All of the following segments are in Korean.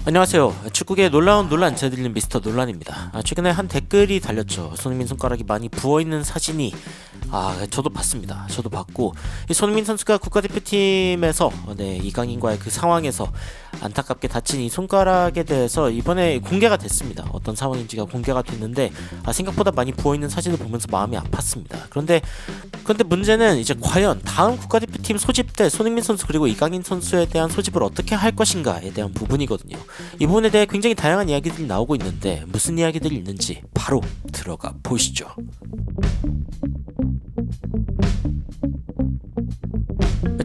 안녕하세요. 축구계의 놀라운 논란 제드리는 미스터 논란입니다. 최근에 한 댓글이 달렸죠. 손흥민 손가락이 많이 부어있는 사진이 저도 봤습니다. 저도 봤고 이 손흥민 선수가 국가대표팀에서 이강인과의 그 상황에서 안타깝게 다친 이 손가락에 대해서 이번에 공개가 됐습니다. 어떤 상황인지가 공개가 됐는데 생각보다 많이 부어있는 사진을 보면서 마음이 아팠습니다. 그런데 문제는 이제 과연 다음 국가대표팀 소집 때 손흥민 선수 그리고 이강인 선수에 대한 소집을 어떻게 할 것인가에 대한 부분이거든요. 이 부분에 대해 굉장히 다양한 이야기들이 나오고 있는데 무슨 이야기들이 있는지 바로 들어가 보시죠.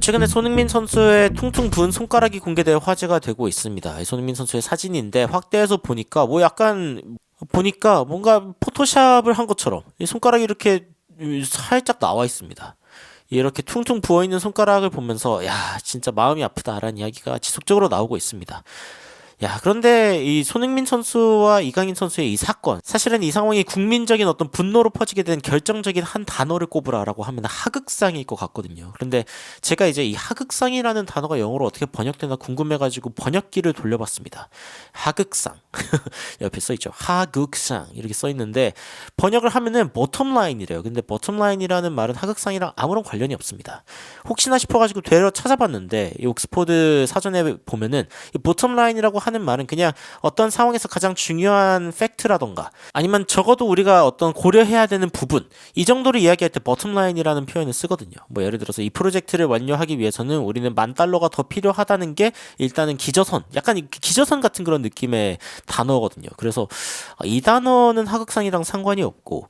최근에 손흥민 선수의 퉁퉁 부은 손가락이 공개되어 화제가 되고 있습니다. 이 손흥민 선수의 사진인데 확대해서 보니까 뭔가 포토샵을 한 것처럼 이 손가락이 이렇게 살짝 나와 있습니다. 이렇게 퉁퉁 부어있는 손가락을 보면서 진짜 마음이 아프다라는 이야기가 지속적으로 나오고 있습니다. 그런데 이 손흥민 선수와 이강인 선수의 이 사건, 사실은 이 상황이 국민적인 어떤 분노로 퍼지게 된 결정적인 한 단어를 꼽으라라고 하면 하극상일 것 같거든요. 그런데 제가 이제 이 하극상이라는 단어가 영어로 어떻게 번역되나 궁금해가지고 번역기를 돌려봤습니다. 하극상 옆에 써있죠. 하극상 이렇게 써있는데 번역을 하면은 bottomline이래요. 근데 bottomline이라는 말은 하극상이랑 아무런 관련이 없습니다. 혹시나 싶어가지고 되려 찾아봤는데 이 옥스포드 사전에 보면은 이 bottomline이라고 하는 말은 그냥 어떤 상황에서 가장 중요한 팩트라던가 아니면 적어도 우리가 어떤 고려해야 되는 부분 이 정도를 이야기할 때 bottomline이라는 표현을 쓰거든요. 뭐 예를 들어서 이 프로젝트를 완료하기 위해서는 우리는 $10,000가 더 필요하다는 게 일단은 기저선, 약간 기저선 같은 그런 느낌의 단어거든요. 그래서 이 단어는 하극상이랑 상관이 없고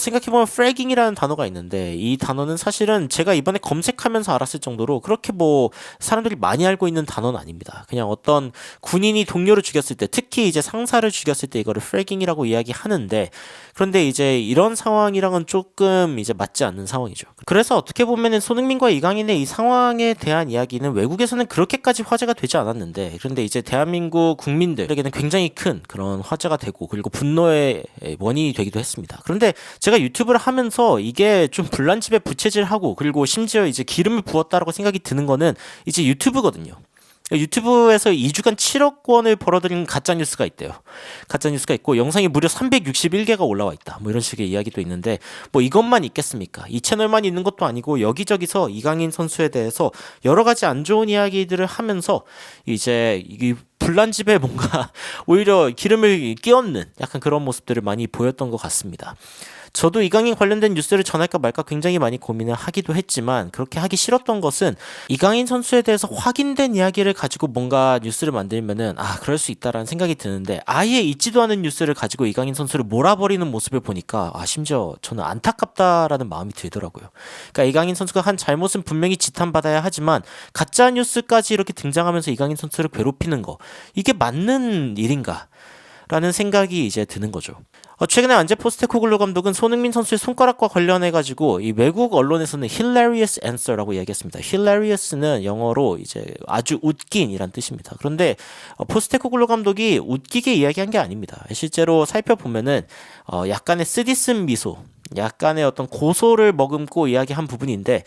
생각해보면 fragging이라는 단어가 있는데 이 단어는 사실은 제가 이번에 검색하면서 알았을 정도로 그렇게 뭐 사람들이 많이 알고 있는 단어는 아닙니다. 그냥 어떤 군인이 동료를 죽였을 때 특히 이제 상사를 죽였을 때 이거를 fragging이라고 이야기하는데 그런데 이제 이런 상황이랑은 조금 이제 맞지 않는 상황이죠. 그래서 어떻게 보면은 손흥민과 이강인의 이 상황에 대한 이야기는 외국에서는 그렇게까지 화제가 되지 않았는데 그런데 이제 대한민국 국민들에게는 굉장히 큰 그런 화제가 되고 그리고 분노의 원인이 되기도 했습니다. 그런데 제가 유튜브를 하면서 이게 좀 불난집에 부채질하고 그리고 심지어 이제 기름을 부었다라고 생각이 드는 거는 이제 유튜브거든요. 유튜브에서 2주간 7억 원을 벌어들인 가짜뉴스가 있대요. 가짜뉴스가 있고 영상이 무려 361개가 올라와 있다. 뭐 이런 식의 이야기도 있는데 뭐 이것만 있겠습니까? 이 채널만 있는 것도 아니고 여기저기서 이강인 선수에 대해서 여러 가지 안 좋은 이야기들을 하면서 이제 이 불난집에 뭔가 오히려 기름을 끼얹는 약간 그런 모습들을 많이 보였던 것 같습니다. 저도 이강인 관련된 뉴스를 전할까 말까 굉장히 많이 고민을 하기도 했지만 그렇게 하기 싫었던 것은 이강인 선수에 대해서 확인된 이야기를 가지고 뭔가 뉴스를 만들면은 그럴 수 있다라는 생각이 드는데 아예 있지도 않은 뉴스를 가지고 이강인 선수를 몰아버리는 모습을 보니까 심지어 저는 안타깝다라는 마음이 들더라고요. 그러니까 이강인 선수가 한 잘못은 분명히 지탄받아야 하지만 가짜 뉴스까지 이렇게 등장하면서 이강인 선수를 괴롭히는 거 이게 맞는 일인가? 라는 생각이 이제 드는 거죠. 최근에 안제 포스테코글루 감독은 손흥민 선수의 손가락과 관련해가지고 이 외국 언론에서는 hilarious answer라고 이야기했습니다. hilarious는 영어로 이제 아주 웃긴이란 뜻입니다. 그런데 포스테코글루 감독이 웃기게 이야기한 게 아닙니다. 실제로 살펴보면은 약간의 쓰디쓴 미소, 약간의 어떤 고소를 머금고 이야기한 부분인데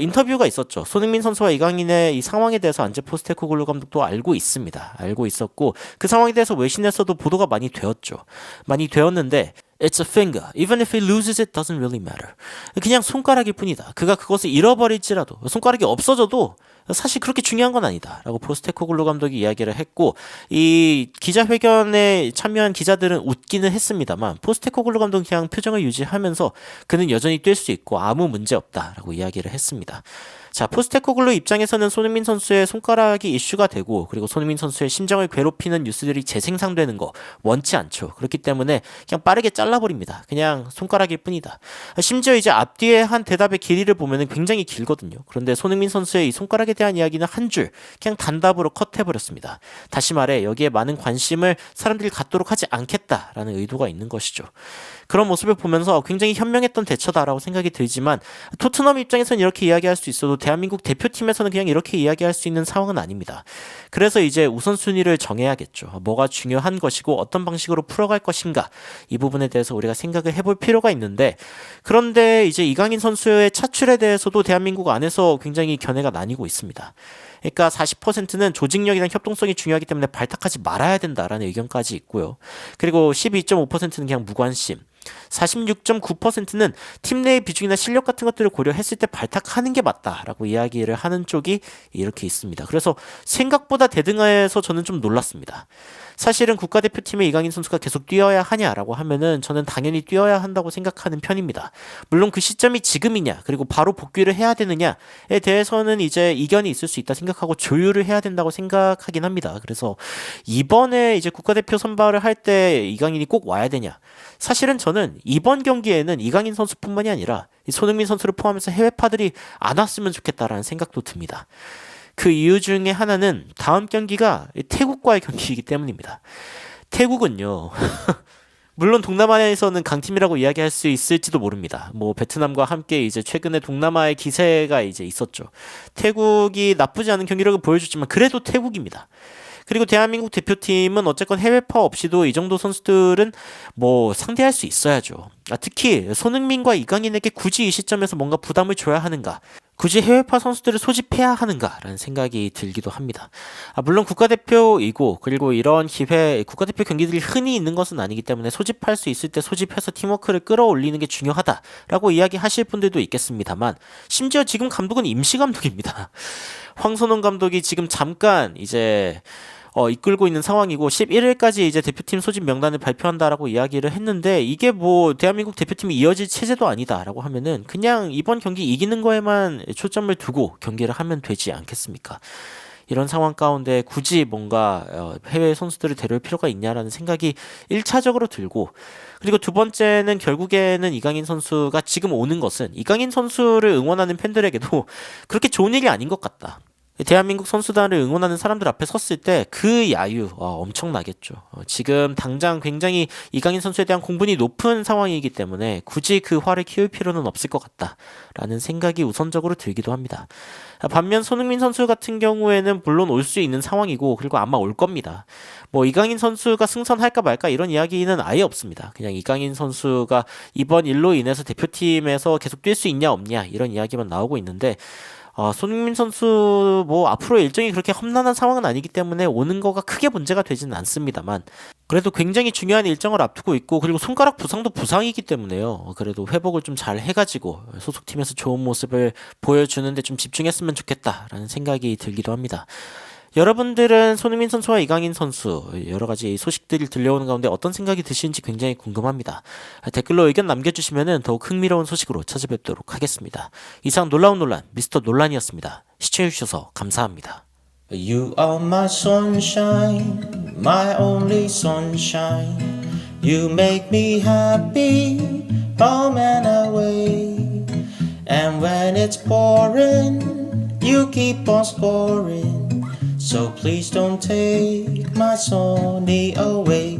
인터뷰가 있었죠. 손흥민 선수와 이강인의 이 상황에 대해서 안제 포스테코글루 감독도 알고 있습니다. 알고 있었고 그 상황에 대해서 외신에서도 보도가 많이 되었죠. 많이 되었는데 It's a finger. Even if he loses it, doesn't really matter. 그냥 손가락일 뿐이다. 그가 그것을 잃어버릴지라도 손가락이 없어져도 사실 그렇게 중요한 건 아니다 라고 포스테코글루 감독이 이야기를 했고 이 기자회견에 참여한 기자들은 웃기는 했습니다만 포스테코글루 감독은 그냥 표정을 유지하면서 그는 여전히 뛸 수 있고 아무 문제 없다 라고 이야기를 했습니다. 자, 포스테코글루 입장에서는 손흥민 선수의 손가락이 이슈가 되고 그리고 손흥민 선수의 심정을 괴롭히는 뉴스들이 재생산되는 거 원치 않죠. 그렇기 때문에 그냥 빠르게 잘라버립니다. 그냥 손가락일 뿐이다. 심지어 이제 앞뒤에 한 대답의 길이를 보면 굉장히 길거든요. 그런데 손흥민 선수의 이 손가락에 대한 이야기는 한 줄 그냥 단답으로 컷해버렸습니다. 다시 말해 여기에 많은 관심을 사람들이 갖도록 하지 않겠다라는 의도가 있는 것이죠. 그런 모습을 보면서 굉장히 현명했던 대처다라고 생각이 들지만 토트넘 입장에서는 이렇게 이야기할 수 있어도 대한민국 대표팀에서는 그냥 이렇게 이야기할 수 있는 상황은 아닙니다. 그래서 이제 우선순위를 정해야겠죠. 뭐가 중요한 것이고 어떤 방식으로 풀어갈 것인가 이 부분에 대해서 우리가 생각을 해볼 필요가 있는데 그런데 이제 이강인 선수의 차출에 대해서도 대한민국 안에서 굉장히 견해가 나뉘고 있습니다. 있습니다. 그러니까 40%는 조직력이랑 협동성이 중요하기 때문에 발탁하지 말아야 된다라는 의견까지 있고요. 그리고 12.5%는 그냥 무관심. 46.9%는 팀 내의 비중이나 실력 같은 것들을 고려했을 때 발탁하는 게 맞다라고 이야기를 하는 쪽이 이렇게 있습니다. 그래서 생각보다 대등해서 저는 좀 놀랐습니다. 사실은 국가대표팀의 이강인 선수가 계속 뛰어야 하냐라고 하면은 저는 당연히 뛰어야 한다고 생각하는 편입니다. 물론 그 시점이 지금이냐 그리고 바로 복귀를 해야 되느냐에 대해서는 이제 이견이 있을 수 있다 생각하고 조율을 해야 된다고 생각하긴 합니다. 그래서 이번에 이제 국가대표 선발을 할 때 이강인이 꼭 와야 되냐? 사실은 저는 이번 경기에는 이강인 선수뿐만이 아니라 손흥민 선수를 포함해서 해외파들이 안 왔으면 좋겠다라는 생각도 듭니다. 그 이유 중에 하나는 다음 경기가 태국과의 경기이기 때문입니다. 태국은요. 물론 동남아에서는 강팀이라고 이야기할 수 있을지도 모릅니다. 뭐 베트남과 함께 이제 최근에 동남아의 기세가 이제 있었죠. 태국이 나쁘지 않은 경기력을 보여줬지만 그래도 태국입니다. 그리고 대한민국 대표팀은 어쨌건 해외파 없이도 이 정도 선수들은 뭐 상대할 수 있어야죠. 특히 손흥민과 이강인에게 굳이 이 시점에서 뭔가 부담을 줘야 하는가? 굳이 해외파 선수들을 소집해야 하는가라는 생각이 들기도 합니다. 물론 국가대표이고 그리고 이런 기회 국가대표 경기들이 흔히 있는 것은 아니기 때문에 소집할 수 있을 때 소집해서 팀워크를 끌어올리는 게 중요하다라고 이야기하실 분들도 있겠습니다만 심지어 지금 감독은 임시 감독입니다. 황선홍 감독이 지금 잠깐 이제 이끌고 있는 상황이고 11일까지 이제 대표팀 소집 명단을 발표한다라고 이야기를 했는데 이게 뭐 대한민국 대표팀이 이어질 체제도 아니다라고 하면은 그냥 이번 경기 이기는 거에만 초점을 두고 경기를 하면 되지 않겠습니까? 이런 상황 가운데 굳이 뭔가 해외 선수들을 데려올 필요가 있냐라는 생각이 1차적으로 들고 그리고 두 번째는 결국에는 이강인 선수가 지금 오는 것은 이강인 선수를 응원하는 팬들에게도 그렇게 좋은 일이 아닌 것 같다. 대한민국 선수단을 응원하는 사람들 앞에 섰을 때 그 야유 엄청나겠죠. 지금 당장 굉장히 이강인 선수에 대한 공분이 높은 상황이기 때문에 굳이 그 화를 키울 필요는 없을 것 같다라는 생각이 우선적으로 들기도 합니다. 반면 손흥민 선수 같은 경우에는 물론 올 수 있는 상황이고 그리고 아마 올 겁니다. 뭐 이강인 선수가 승선할까 말까 이런 이야기는 아예 없습니다. 그냥 이강인 선수가 이번 일로 인해서 대표팀에서 계속 뛸 수 있냐 없냐 이런 이야기만 나오고 있는데 손흥민 선수 뭐 앞으로 일정이 그렇게 험난한 상황은 아니기 때문에 오는 거가 크게 문제가 되지는 않습니다만 그래도 굉장히 중요한 일정을 앞두고 있고 그리고 손가락 부상도 부상이기 때문에요. 그래도 회복을 좀 잘 해가지고 소속팀에서 좋은 모습을 보여주는데 좀 집중했으면 좋겠다라는 생각이 들기도 합니다. 여러분들은 손흥민 선수와 이강인 선수 여러 가지 소식들이 들려오는 가운데 어떤 생각이 드시는지 굉장히 궁금합니다. 댓글로 의견 남겨주시면 더욱 흥미로운 소식으로 찾아뵙도록 하겠습니다. 이상 놀라운 논란 미스터 논란이었습니다. 시청해주셔서 감사합니다. You are my sunshine, my only sunshine. You make me happy, home and away. And when it's pouring, you keep on scoring. So please don't take my Sony away.